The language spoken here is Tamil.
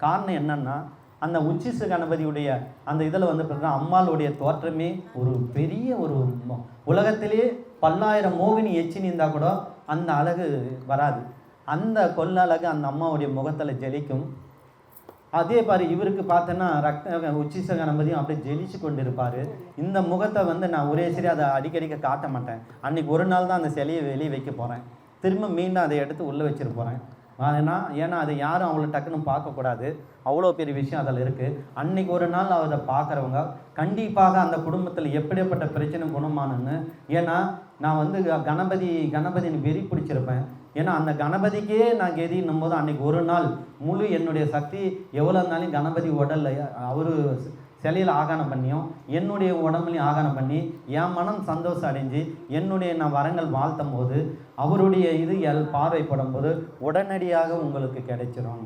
காரணம் என்னன்னா, அந்த உச்சிஷ்ட கணபதியுடைய அந்த இதில் வந்து பார்த்தீங்கன்னா அம்மாளுடைய தோற்றமே ஒரு பெரிய ஒரு உலகத்திலே 10,000 மோகினி எச்சினி இருந்தால் கூட அந்த அழகு வராது. அந்த கொள்ளழகு அந்த அம்மாவுடைய முகத்தில் ஜெலிக்கும். அதே பாரு இவருக்கு பார்த்தோன்னா உச்சிஷ்ட கணபதியும் அப்படியே ஜெலிச்சு கொண்டு இருப்பார். இந்த முகத்தை வந்து நான் ஒரே சரி அதை அடிக்கடிக்க காட்ட மாட்டேன். அன்றைக்கி ஒரு நாள் தான் அந்த சிலையை வெளியே வைக்க போகிறேன். திரும்ப மீண்டும் அதை எடுத்து உள்ளே வச்சுட்டு போகிறேன். ஏன்னா அதை யாரும் அவங்கள டக்குன்னு பார்க்கக்கூடாது. அவ்வளோ பெரிய விஷயம் அதில் இருக்குது. அன்றைக்கி ஒரு நாள் அதை பார்க்குறவங்க கண்டிப்பாக அந்த குடும்பத்தில் எப்படிப்பட்ட பிரச்சனை குணமானுன்னு. ஏன்னா நான் வந்து கணபதின்னு வெறி பிடிச்சிருப்பேன். ஏன்னா அந்த கணபதிக்கே நான் கெதின்னும் போது அன்றைக்கி ஒரு நாள் முழு என்னுடைய சக்தி எவ்வளோ இருந்தாலும் கணபதி உடலில் அவர் சிலையில் ஆகானம் பண்ணியும் என்னுடைய உடம்புலையும் ஆகானம் பண்ணி என் மனம் சந்தோஷம் அடைஞ்சு என்னுடைய நான் வரங்கள் வாழ்த்தும் போது அவருடைய இது பார்வைப்படும் போது உடனடியாக உங்களுக்கு கிடைச்சிரும்.